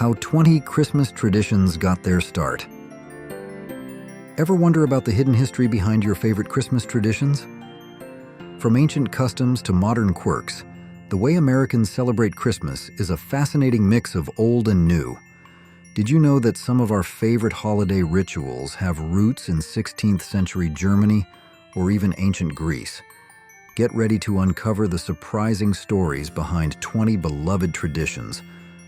How 20 Christmas traditions got their start. Ever wonder about the hidden history behind your favorite Christmas traditions? From ancient customs to modern quirks, the way Americans celebrate Christmas is a fascinating mix of old and new. Did you know that some of our favorite holiday rituals have roots in 16th century Germany or even ancient Greece? Get ready to uncover the surprising stories behind 20 beloved traditions,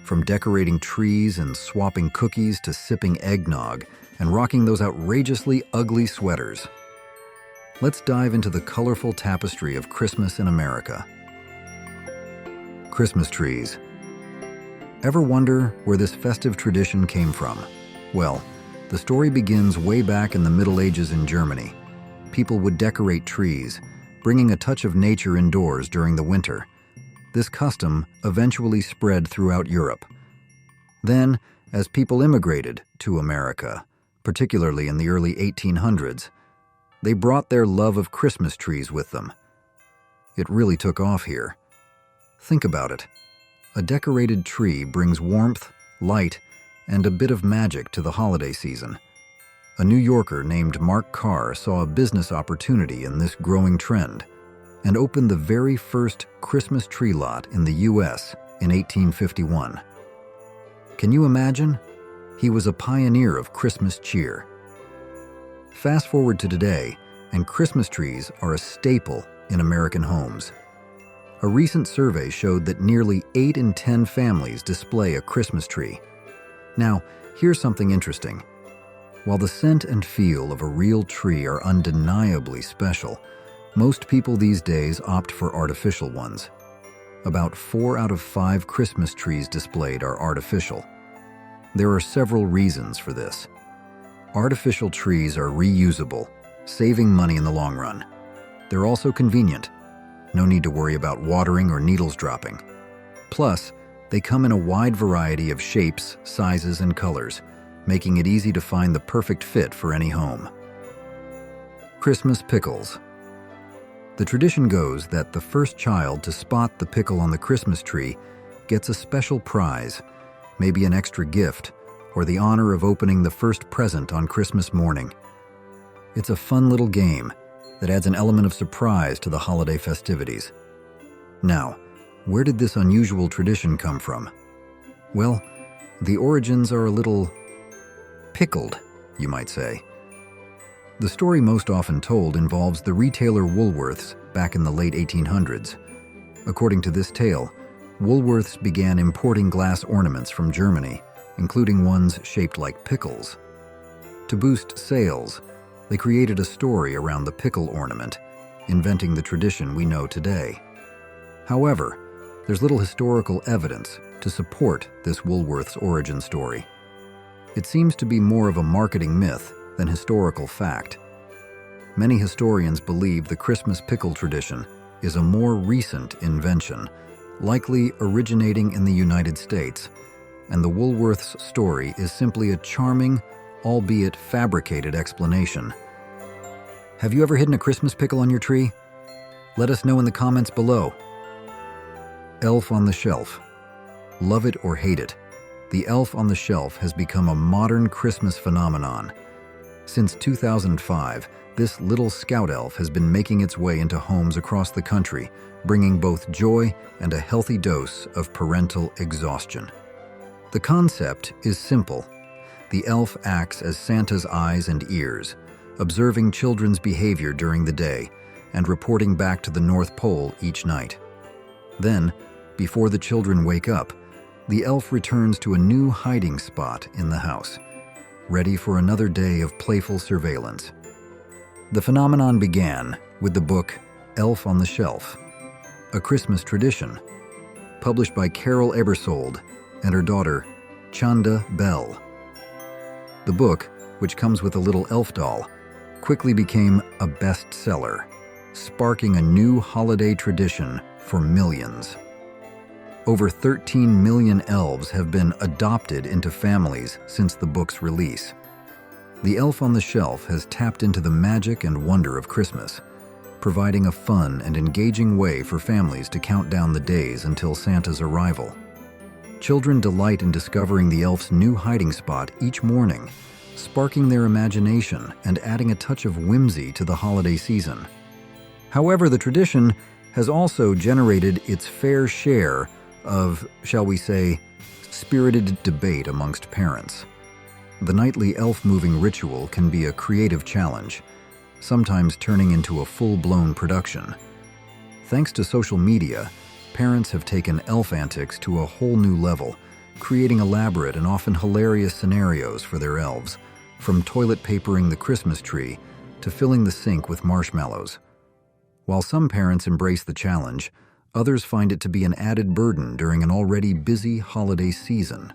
from decorating trees and swapping cookies to sipping eggnog and rocking those outrageously ugly sweaters. Let's dive into the colorful tapestry of Christmas in America. Christmas trees. Ever wonder where this festive tradition came from? Well, the story begins way back in the Middle Ages in Germany. People would decorate trees, bringing a touch of nature indoors during the winter. This custom eventually spread throughout Europe. Then, as people immigrated to America, particularly in the early 1800s, they brought their love of Christmas trees with them. It really took off here. Think about it. A decorated tree brings warmth, light, and a bit of magic to the holiday season. A New Yorker named Mark Carr saw a business opportunity in this growing trend and opened the very first Christmas tree lot in the U.S. in 1851. Can you imagine? He was a pioneer of Christmas cheer. Fast forward to today, and Christmas trees are a staple in American homes. A recent survey showed that nearly 8 in 10 families display a Christmas tree. Now, here's something interesting. While the scent and feel of a real tree are undeniably special, most people these days opt for artificial ones. About 4 out of 5 Christmas trees displayed are artificial. There are several reasons for this. Artificial trees are reusable, saving money in the long run. They're also convenient. No need to worry about watering or needles dropping. Plus, they come in a wide variety of shapes, sizes, and colors, making it easy to find the perfect fit for any home. Christmas pickles. The tradition goes that the first child to spot the pickle on the Christmas tree gets a special prize, maybe an extra gift, or the honor of opening the first present on Christmas morning. It's a fun little game that adds an element of surprise to the holiday festivities. Now, where did this unusual tradition come from? Well, the origins are a little pickled, you might say. The story most often told involves the retailer Woolworths back in the late 1800s. According to this tale, Woolworths began importing glass ornaments from Germany, including ones shaped like pickles. To boost sales, they created a story around the pickle ornament, inventing the tradition we know today. However, there's little historical evidence to support this Woolworths origin story. It seems to be more of a marketing myth than historical fact. Many historians believe the Christmas pickle tradition is a more recent invention, likely originating in the United States, and the Woolworths story is simply a charming, albeit fabricated explanation. Have you ever hidden a Christmas pickle on your tree? Let us know in the comments below. Elf on the shelf. Love it or hate it, the elf on the shelf has become a modern Christmas phenomenon. Since 2005, this little scout elf has been making its way into homes across the country, bringing both joy and a healthy dose of parental exhaustion. The concept is simple. The elf acts as Santa's eyes and ears, observing children's behavior during the day and reporting back to the North Pole each night. Then, before the children wake up, the elf returns to a new hiding spot in the house, ready for another day of playful surveillance. The phenomenon began with the book Elf on the Shelf, a Christmas tradition, published by Carol Ebersold and her daughter, Chanda Bell. The book, which comes with a little elf doll, quickly became a bestseller, sparking a new holiday tradition for millions. Over 13 million elves have been adopted into families since the book's release. The Elf on the Shelf has tapped into the magic and wonder of Christmas, providing a fun and engaging way for families to count down the days until Santa's arrival. Children delight in discovering the elf's new hiding spot each morning, sparking their imagination and adding a touch of whimsy to the holiday season. However, the tradition has also generated its fair share of, shall we say, spirited debate amongst parents. The nightly elf-moving ritual can be a creative challenge, sometimes turning into a full-blown production. Thanks to social media, parents have taken elf antics to a whole new level, creating elaborate and often hilarious scenarios for their elves, from toilet papering the Christmas tree to filling the sink with marshmallows. While some parents embrace the challenge, others find it to be an added burden during an already busy holiday season.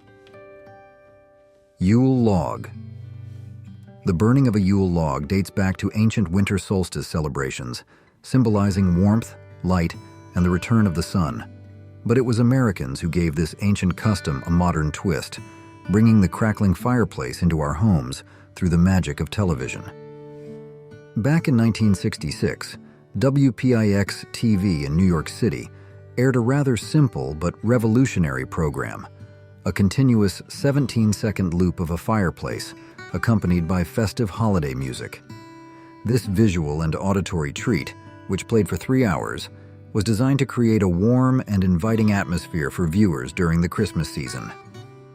Yule Log. The burning of a Yule log dates back to ancient winter solstice celebrations, symbolizing warmth, light, and the return of the sun. But it was Americans who gave this ancient custom a modern twist, bringing the crackling fireplace into our homes through the magic of television. Back in 1966, WPIX-TV in New York City aired a rather simple but revolutionary program, a continuous 17-second loop of a fireplace accompanied by festive holiday music. This visual and auditory treat, which played for 3 hours, was designed to create a warm and inviting atmosphere for viewers during the Christmas season.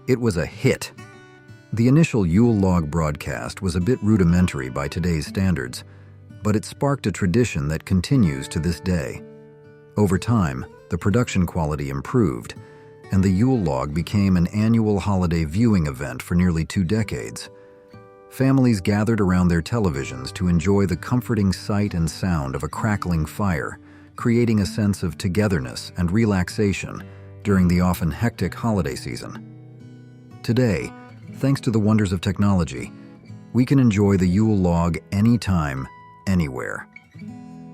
It was a hit. The initial Yule Log broadcast was a bit rudimentary by today's standards, but it sparked a tradition that continues to this day. Over time, the production quality improved, and the Yule Log became an annual holiday viewing event for nearly 2 decades. Families gathered around their televisions to enjoy the comforting sight and sound of a crackling fire, creating a sense of togetherness and relaxation during the often hectic holiday season. Today, thanks to the wonders of technology, we can enjoy the Yule Log anytime, anywhere.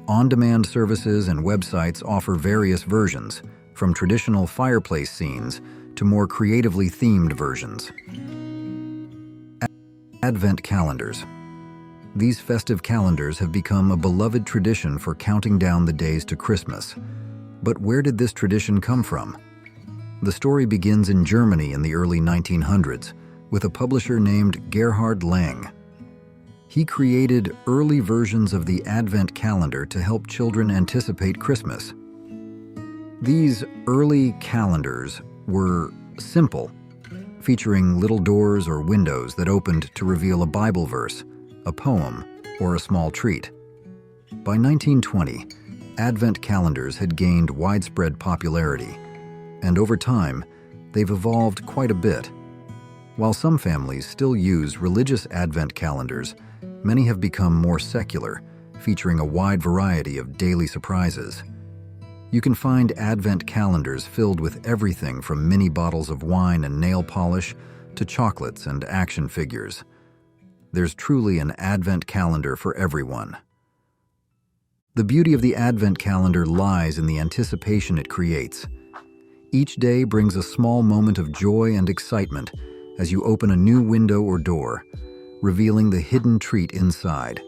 On-demand services and websites offer various versions, from traditional fireplace scenes to more creatively themed versions. Advent calendars. These festive calendars have become a beloved tradition for counting down the days to Christmas. But where did this tradition come from? The story begins in Germany in the early 1900s with a publisher named Gerhard Lang. He created early versions of the Advent calendar to help children anticipate Christmas. These early calendars were simple, featuring little doors or windows that opened to reveal a Bible verse, a poem, or a small treat. By 1920, Advent calendars had gained widespread popularity, and over time, they've evolved quite a bit. While some families still use religious Advent calendars, many have become more secular, featuring a wide variety of daily surprises. You can find Advent calendars filled with everything from mini bottles of wine and nail polish to chocolates and action figures. There's truly an Advent calendar for everyone. The beauty of the Advent calendar lies in the anticipation it creates. Each day brings a small moment of joy and excitement as you open a new window or door, revealing the hidden treat inside.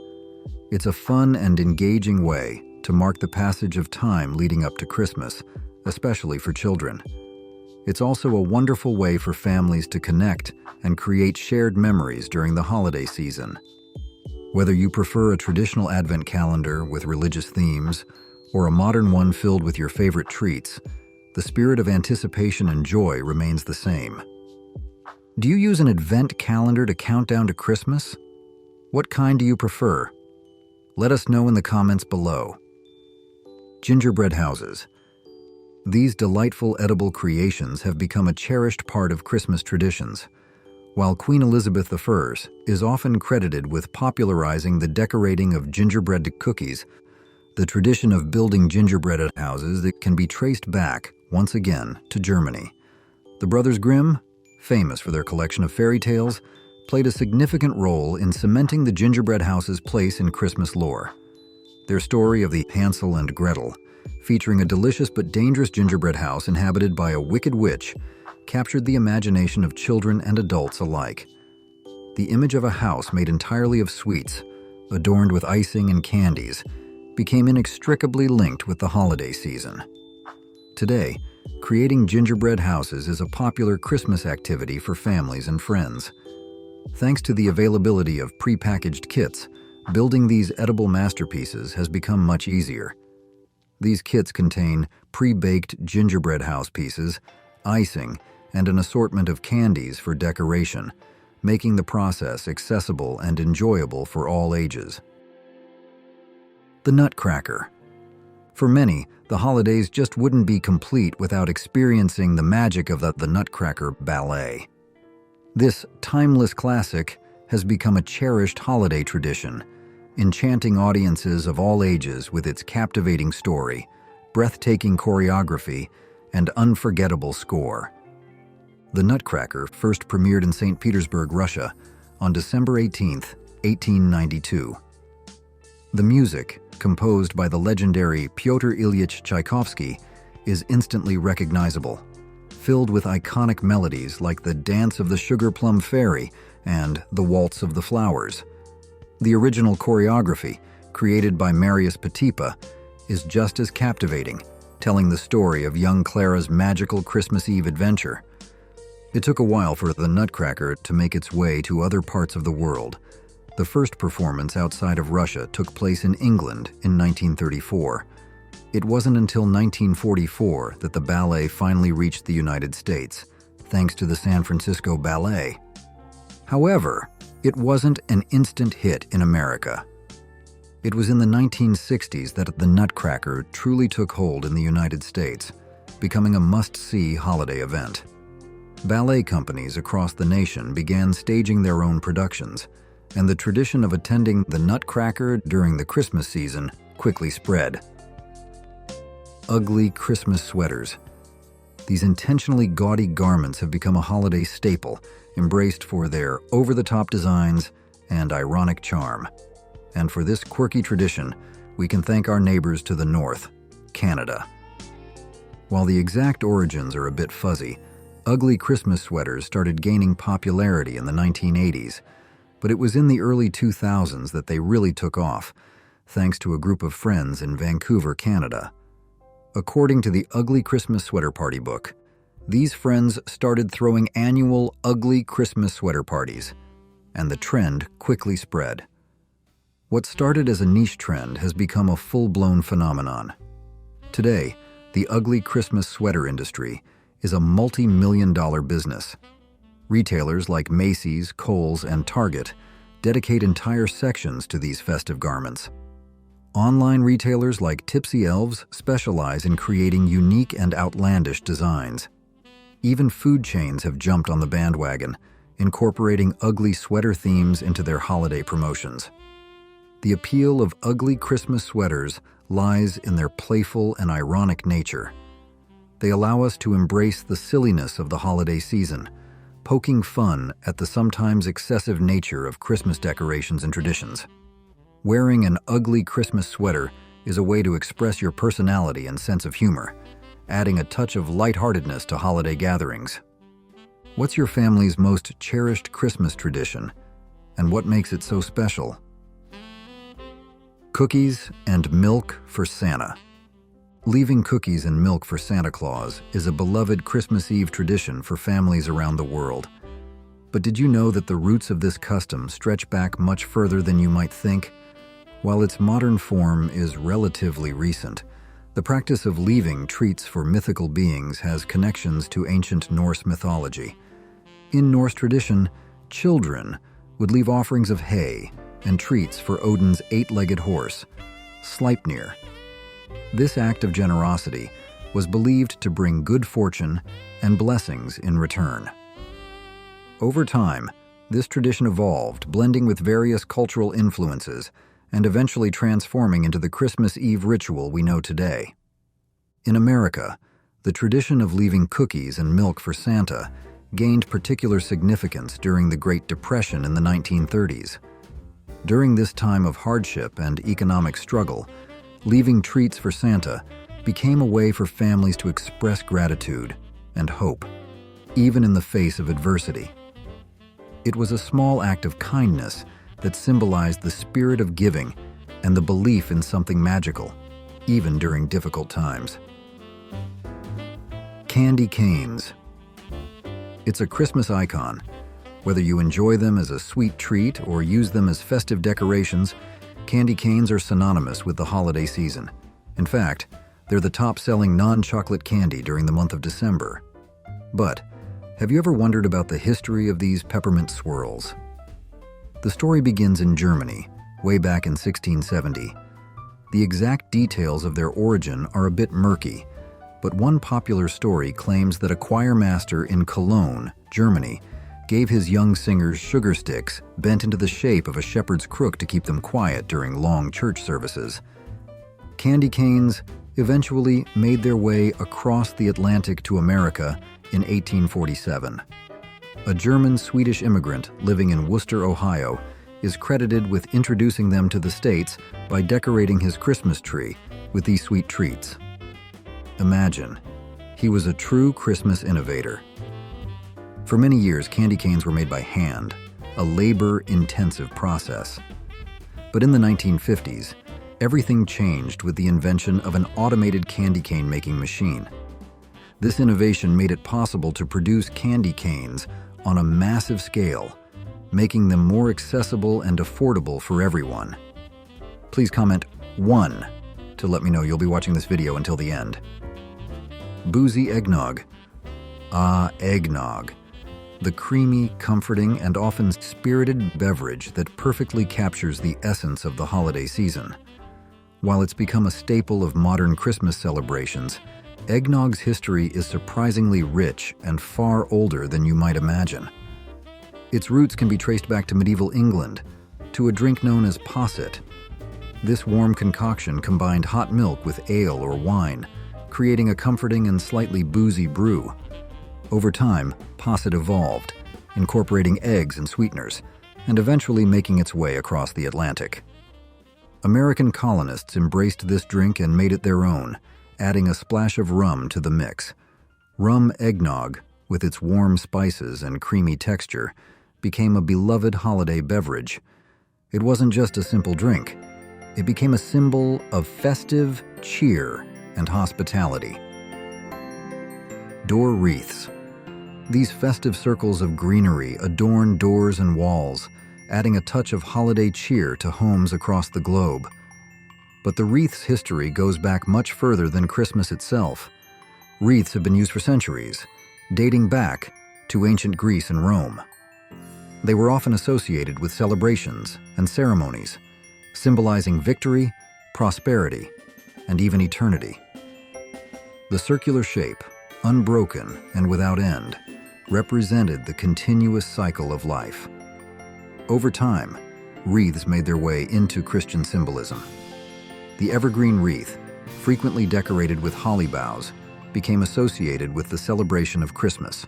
It's a fun and engaging way to mark the passage of time leading up to Christmas, especially for children. It's also a wonderful way for families to connect and create shared memories during the holiday season. Whether you prefer a traditional Advent calendar with religious themes or a modern one filled with your favorite treats, the spirit of anticipation and joy remains the same. Do you use an Advent calendar to count down to Christmas? What kind do you prefer? Let us know in the comments below. Gingerbread houses. These delightful edible creations have become a cherished part of Christmas traditions. While Queen Elizabeth I is often credited with popularizing the decorating of gingerbread cookies, the tradition of building gingerbread houses that can be traced back, once again, to Germany. The Brothers Grimm, famous for their collection of fairy tales, played a significant role in cementing the gingerbread house's place in Christmas lore. Their story of the Hansel and Gretel, featuring a delicious but dangerous gingerbread house inhabited by a wicked witch, captured the imagination of children and adults alike. The image of a house made entirely of sweets, adorned with icing and candies, became inextricably linked with the holiday season. Today, Creating gingerbread houses is a popular Christmas activity for families and friends. Thanks to the availability of pre-packaged kits, building these edible masterpieces has become much easier. These kits contain pre-baked gingerbread house pieces, icing, and an assortment of candies for decoration, making the process accessible and enjoyable for all ages. The Nutcracker. For many, the holidays just wouldn't be complete without experiencing the magic of the Nutcracker ballet. This timeless classic has become a cherished holiday tradition, enchanting audiences of all ages with its captivating story, breathtaking choreography, and unforgettable score. The Nutcracker first premiered in St. Petersburg, Russia, on December 18, 1892. The music, composed by the legendary Pyotr Ilyich Tchaikovsky, is instantly recognizable, filled with iconic melodies like the Dance of the Sugar Plum Fairy and the Waltz of the Flowers. The original choreography, created by Marius Petipa, is just as captivating, telling the story of young Clara's magical Christmas Eve adventure. It took a while for the Nutcracker to make its way to other parts of the world. The first performance outside of Russia took place in England in 1934. It wasn't until 1944 that the ballet finally reached the United States, thanks to the San Francisco Ballet. However, it wasn't an instant hit in America. It was in the 1960s that the Nutcracker truly took hold in the United States, becoming a must-see holiday event. Ballet companies across the nation began staging their own productions, and the tradition of attending the Nutcracker during the Christmas season quickly spread. Ugly Christmas sweaters. These intentionally gaudy garments have become a holiday staple, embraced for their over-the-top designs and ironic charm. And for this quirky tradition, we can thank our neighbors to the north, Canada. While the exact origins are a bit fuzzy, ugly Christmas sweaters started gaining popularity in the 1980s, but it was in the early 2000s that they really took off, thanks to a group of friends in Vancouver, Canada. According to the Ugly Christmas Sweater Party book, these friends started throwing annual ugly Christmas sweater parties, and the trend quickly spread. What started as a niche trend has become a full-blown phenomenon. Today, the ugly Christmas sweater industry is a multi-million-dollar business. Retailers like Macy's, Kohl's, and Target dedicate entire sections to these festive garments. Online retailers like Tipsy Elves specialize in creating unique and outlandish designs. Even food chains have jumped on the bandwagon, incorporating ugly sweater themes into their holiday promotions. The appeal of ugly Christmas sweaters lies in their playful and ironic nature. They allow us to embrace the silliness of the holiday season, poking fun at the sometimes excessive nature of Christmas decorations and traditions. Wearing an ugly Christmas sweater is a way to express your personality and sense of humor, adding a touch of lightheartedness to holiday gatherings. What's your family's most cherished Christmas tradition, and what makes it so special? Cookies and milk for Santa. Leaving cookies and milk for Santa Claus is a beloved Christmas Eve tradition for families around the world. But did you know that the roots of this custom stretch back much further than you might think? While its modern form is relatively recent, the practice of leaving treats for mythical beings has connections to ancient Norse mythology. In Norse tradition, children would leave offerings of hay and treats for Odin's eight-legged horse, Sleipnir. This act of generosity was believed to bring good fortune and blessings in return. Over time, this tradition evolved, blending with various cultural influences and eventually transforming into the Christmas Eve ritual we know today. In America, the tradition of leaving cookies and milk for Santa gained particular significance during the Great Depression in the 1930s. During this time of hardship and economic struggle, leaving treats for Santa became a way for families to express gratitude and hope, even in the face of adversity. It was a small act of kindness that symbolized the spirit of giving and the belief in something magical, even during difficult times. Candy canes. It's a Christmas icon. Whether you enjoy them as a sweet treat or use them as festive decorations, candy canes are synonymous with the holiday season. In fact, they're the top-selling non-chocolate candy during the month of December. But have you ever wondered about the history of these peppermint swirls? The story begins in Germany, way back in 1670. The exact details of their origin are a bit murky, but one popular story claims that a choir master in Cologne, Germany, gave his young singers sugar sticks bent into the shape of a shepherd's crook to keep them quiet during long church services. Candy canes eventually made their way across the Atlantic to America in 1847. A German-Swedish immigrant living in Wooster, Ohio, is credited with introducing them to the States by decorating his Christmas tree with these sweet treats. Imagine, he was a true Christmas innovator. For many years, candy canes were made by hand, a labor-intensive process. But in the 1950s, everything changed with the invention of an automated candy cane making machine. This innovation made it possible to produce candy canes on a massive scale, making them more accessible and affordable for everyone. Please comment 1 to let me know you'll be watching this video until the end. Boozy Eggnog. Eggnog. The creamy, comforting, and often spirited beverage that perfectly captures the essence of the holiday season. While it's become a staple of modern Christmas celebrations, eggnog's history is surprisingly rich and far older than you might imagine. Its roots can be traced back to medieval England, to a drink known as posset. This warm concoction combined hot milk with ale or wine, creating a comforting and slightly boozy brew. Over time, posset evolved, incorporating eggs and sweeteners, and eventually making its way across the Atlantic. American colonists embraced this drink and made it their own, adding a splash of rum to the mix. Rum eggnog, with its warm spices and creamy texture, became a beloved holiday beverage. It wasn't just a simple drink. It became a symbol of festive cheer and hospitality. Door wreaths. These festive circles of greenery adorn doors and walls, adding a touch of holiday cheer to homes across the globe. But the wreath's history goes back much further than Christmas itself. Wreaths have been used for centuries, dating back to ancient Greece and Rome. They were often associated with celebrations and ceremonies, symbolizing victory, prosperity, and even eternity. The circular shape, unbroken and without end, represented the continuous cycle of life. Over time, wreaths made their way into Christian symbolism. The evergreen wreath, frequently decorated with holly boughs, became associated with the celebration of Christmas.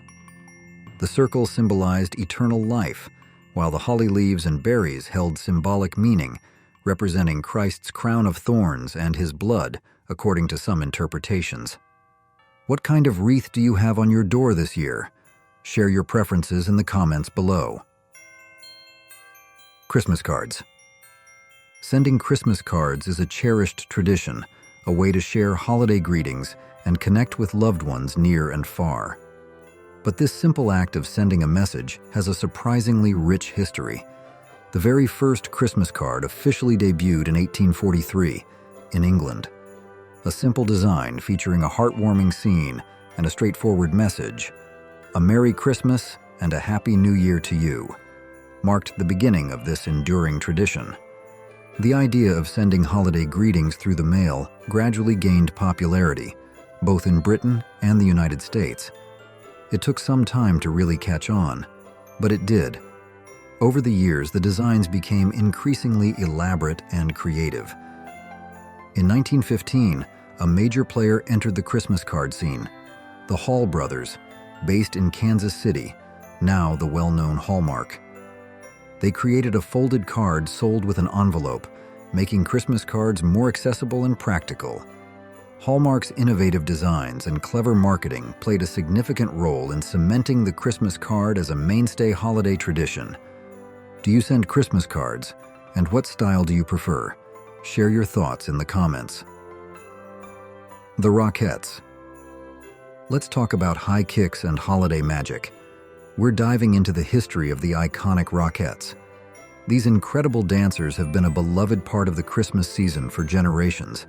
The circle symbolized eternal life, while the holly leaves and berries held symbolic meaning, representing Christ's crown of thorns and his blood, according to some interpretations. What kind of wreath do you have on your door this year? Share your preferences in the comments below. Christmas cards. Sending Christmas cards is a cherished tradition, a way to share holiday greetings and connect with loved ones near and far. But this simple act of sending a message has a surprisingly rich history. The very first Christmas card officially debuted in 1843 in England. A simple design featuring a heartwarming scene and a straightforward message, "A Merry Christmas and a Happy New Year to you," marked the beginning of this enduring tradition. The idea of sending holiday greetings through the mail gradually gained popularity, both in Britain and the United States. It took some time to really catch on, but it did. Over the years, the designs became increasingly elaborate and creative. In 1915, a major player entered the Christmas card scene, the Hall brothers, based in Kansas City, now the well-known Hallmark. They created a folded card sold with an envelope, making Christmas cards more accessible and practical. Hallmark's innovative designs and clever marketing played a significant role in cementing the Christmas card as a mainstay holiday tradition. Do you send Christmas cards? And what style do you prefer? Share your thoughts in the comments. The Raucous. let's talk about high kicks and holiday magic. We're diving into the history of the iconic Raucous. These incredible dancers have been a beloved part of the Christmas season for generations.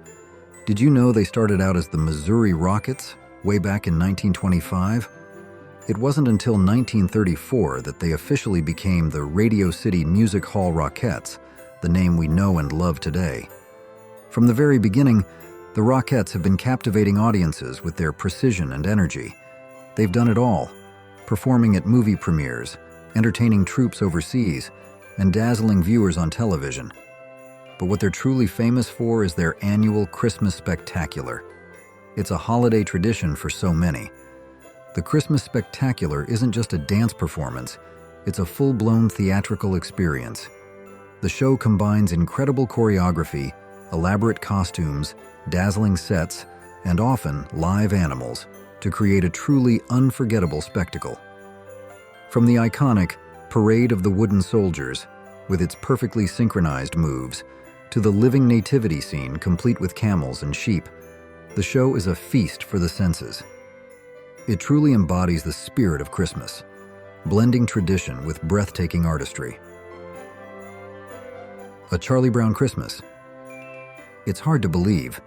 Did you know they started out as the Missouri Rockets way back in 1925? It wasn't until 1934 that they officially became the Radio City Music Hall Rockettes, the name we know and love today. From the very beginning, the Rockettes have been captivating audiences with their precision and energy. They've done it all, performing at movie premieres, entertaining troops overseas, and dazzling viewers on television. But what they're truly famous for is their annual Christmas Spectacular. It's a holiday tradition for so many. The Christmas Spectacular isn't just a dance performance, it's a full-blown theatrical experience. The show combines incredible choreography, elaborate costumes, dazzling sets, and often live animals to create a truly unforgettable spectacle. From the iconic Parade of the Wooden Soldiers, with its perfectly synchronized moves, to the living nativity scene complete with camels and sheep, the show is a feast for the senses. It truly embodies the spirit of Christmas, blending tradition with breathtaking artistry. A Charlie Brown Christmas. It's hard to believe,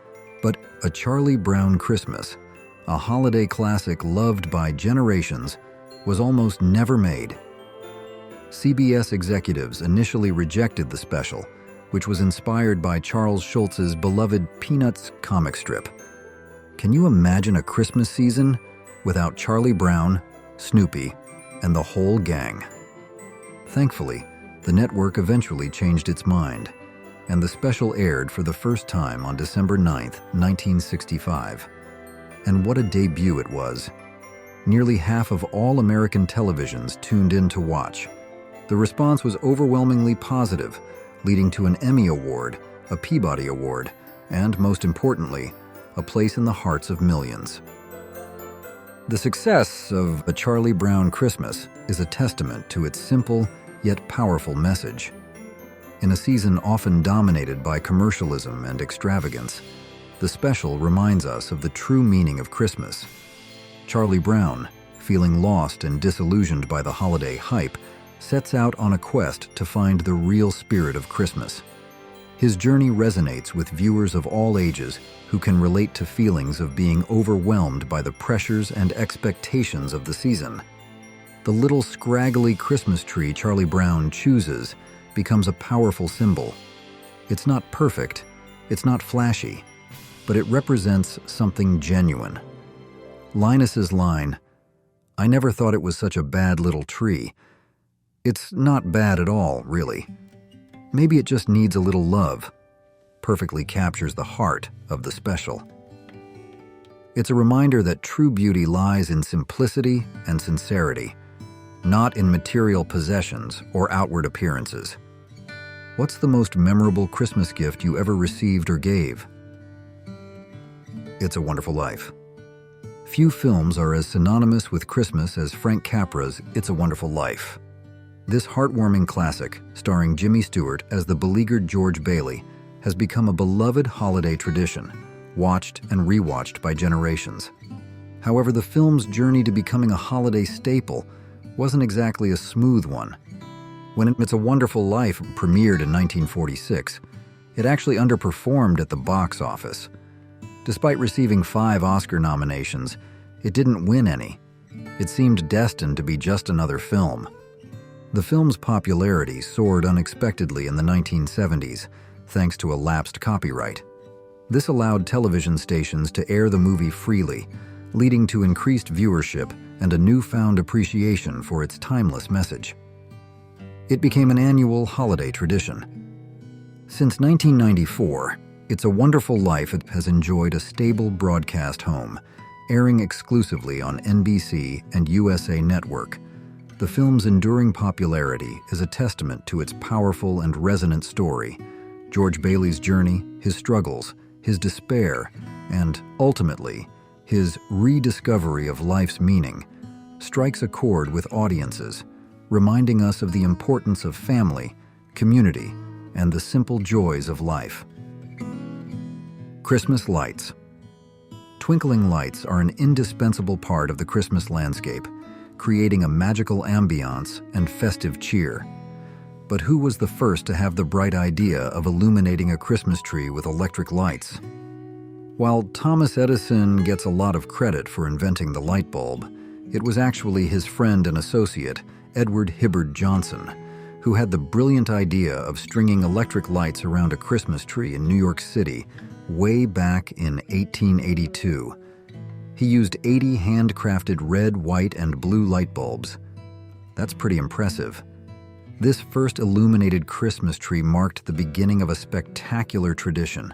but A Charlie Brown Christmas, a holiday classic loved by generations, was almost never made. CBS executives initially rejected the special, which was inspired by Charles Schulz's beloved Peanuts comic strip. Can you imagine a Christmas season without Charlie Brown, Snoopy, and the whole gang? Thankfully, the network eventually changed its mind, and the special aired for the first time on December 9, 1965. And what a debut it was. Nearly half of all American televisions tuned in to watch. The response was overwhelmingly positive, leading to an Emmy Award, a Peabody Award, and, most importantly, a place in the hearts of millions. The success of A Charlie Brown Christmas is a testament to its simple yet powerful message. In a season often dominated by commercialism and extravagance, the special reminds us of the true meaning of Christmas. Charlie Brown, feeling lost and disillusioned by the holiday hype, sets out on a quest to find the real spirit of Christmas. His journey resonates with viewers of all ages who can relate to feelings of being overwhelmed by the pressures and expectations of the season. The little scraggly Christmas tree Charlie Brown chooses becomes a powerful symbol. It's not perfect, it's not flashy, but it represents something genuine. Linus's line, "I never thought it was such a bad little tree." It's not bad at all, really. Maybe it just needs a little love, perfectly captures the heart of the special. It's a reminder that true beauty lies in simplicity and sincerity, not in material possessions or outward appearances. What's the most memorable Christmas gift you ever received or gave? It's a Wonderful Life. Few films are as synonymous with Christmas as Frank Capra's It's a Wonderful Life. This heartwarming classic, starring Jimmy Stewart as the beleaguered George Bailey, has become a beloved holiday tradition, watched and rewatched by generations. However, the film's journey to becoming a holiday staple wasn't exactly a smooth one. When It's a Wonderful Life premiered in 1946, it actually underperformed at the box office. Despite receiving 5 Oscar nominations, it didn't win any. It seemed destined to be just another film. The film's popularity soared unexpectedly in the 1970s, thanks to a lapsed copyright. This allowed television stations to air the movie freely, leading to increased viewership and a newfound appreciation for its timeless message. It became an annual holiday tradition. Since 1994, It's a Wonderful Life has enjoyed a stable broadcast home, airing exclusively on NBC and USA Network. The film's enduring popularity is a testament to its powerful and resonant story. George Bailey's journey, his struggles, his despair, and, ultimately, his rediscovery of life's meaning, strikes a chord with audiences, reminding us of the importance of family, community, and the simple joys of life. Christmas lights. Twinkling lights are an indispensable part of the Christmas landscape, creating a magical ambiance and festive cheer. But who was the first to have the bright idea of illuminating a Christmas tree with electric lights? While Thomas Edison gets a lot of credit for inventing the light bulb, it was actually his friend and associate, Edward Hibbard Johnson, who had the brilliant idea of stringing electric lights around a Christmas tree in New York City way back in 1882. He used 80 handcrafted red, white, and blue light bulbs. That's pretty impressive. This first illuminated Christmas tree marked the beginning of a spectacular tradition.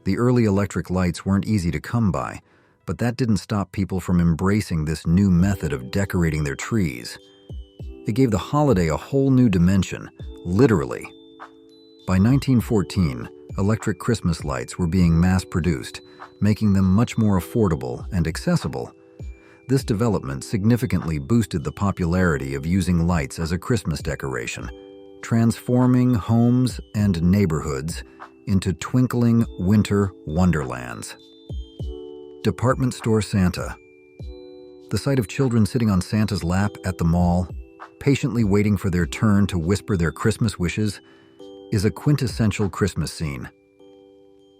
The early electric lights weren't easy to come by, but that didn't stop people from embracing this new method of decorating their trees. It gave the holiday a whole new dimension, literally. By 1914, electric Christmas lights were being mass-produced, making them much more affordable and accessible. This development significantly boosted the popularity of using lights as a Christmas decoration, transforming homes and neighborhoods into twinkling winter wonderlands. Department store Santa. The sight of children sitting on Santa's lap at the mall, patiently waiting for their turn to whisper their Christmas wishes, is a quintessential Christmas scene.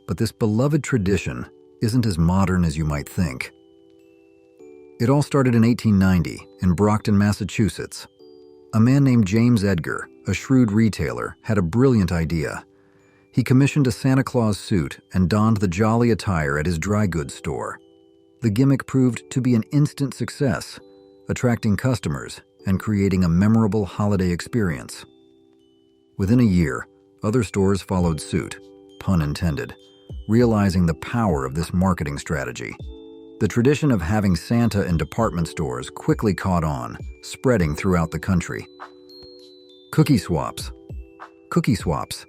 But this beloved tradition isn't as modern as you might think. It all started in 1890 in Brockton, Massachusetts. A man named James Edgar, a shrewd retailer, had a brilliant idea. He commissioned a Santa Claus suit and donned the jolly attire at his dry goods store. The gimmick proved to be an instant success, attracting customers and creating a memorable holiday experience. Within a year, other stores followed suit, pun intended, realizing the power of this marketing strategy. The tradition of having Santa in department stores quickly caught on, spreading throughout the country. Cookie swaps. Cookie swaps.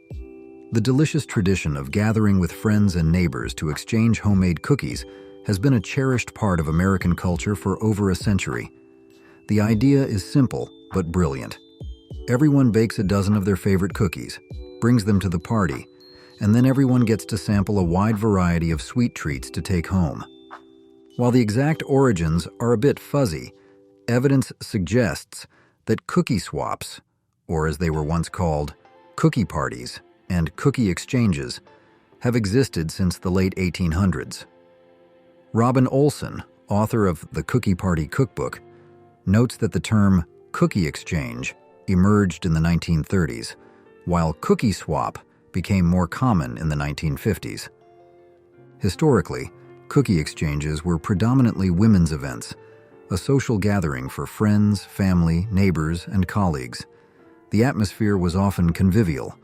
The delicious tradition of gathering with friends and neighbors to exchange homemade cookies has been a cherished part of American culture for over a century. The idea is simple but brilliant. Everyone bakes a dozen of their favorite cookies, brings them to the party, and then everyone gets to sample a wide variety of sweet treats to take home. While the exact origins are a bit fuzzy, evidence suggests that cookie swaps, or as they were once called, cookie parties and cookie exchanges, have existed since the late 1800s. Robin Olson, author of the Cookie Party Cookbook, notes that the term cookie exchange emerged in the 1930s, while cookie swap became more common in the 1950s. Historically, cookie exchanges were predominantly women's events, a social gathering for friends, family, neighbors, and colleagues. The atmosphere was often convivial,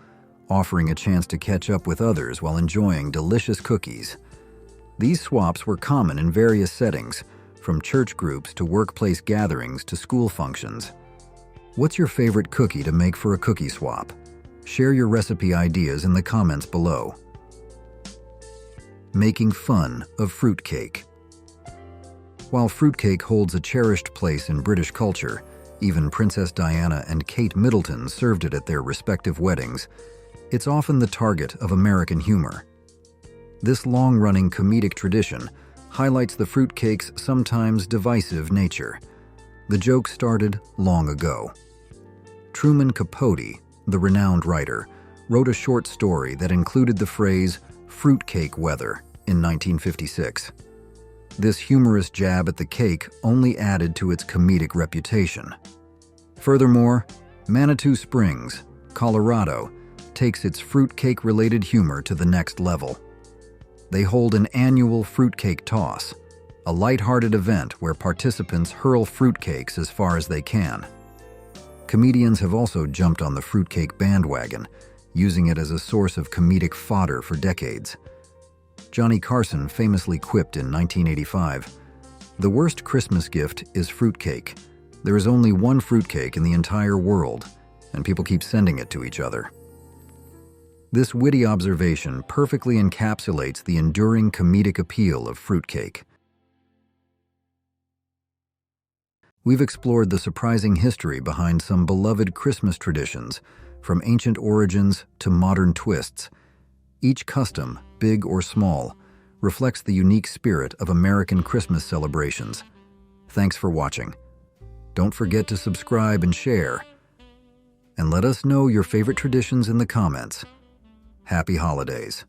offering a chance to catch up with others while enjoying delicious cookies. These swaps were common in various settings, from church groups to workplace gatherings to school functions. What's your favorite cookie to make for a cookie swap? Share your recipe ideas in the comments below. Making fun of fruitcake. While fruitcake holds a cherished place in British culture, even Princess Diana and Kate Middleton served it at their respective weddings, it's often the target of American humor. This long-running comedic tradition highlights the fruitcake's sometimes divisive nature. The joke started long ago. Truman Capote, the renowned writer, wrote a short story that included the phrase fruitcake weather in 1956. This humorous jab at the cake only added to its comedic reputation. Furthermore, Manitou Springs, Colorado, takes its fruitcake-related humor to the next level. They hold an annual fruitcake toss, a lighthearted event where participants hurl fruitcakes as far as they can. Comedians have also jumped on the fruitcake bandwagon, using it as a source of comedic fodder for decades. Johnny Carson famously quipped in 1985, "The worst Christmas gift is fruitcake. There is only one fruitcake in the entire world, and people keep sending it to each other." This witty observation perfectly encapsulates the enduring comedic appeal of fruitcake. We've explored the surprising history behind some beloved Christmas traditions, from ancient origins to modern twists. Each custom, big or small, reflects the unique spirit of American Christmas celebrations. Thanks for watching. Don't forget to subscribe and share. And let us know your favorite traditions in the comments. Happy holidays.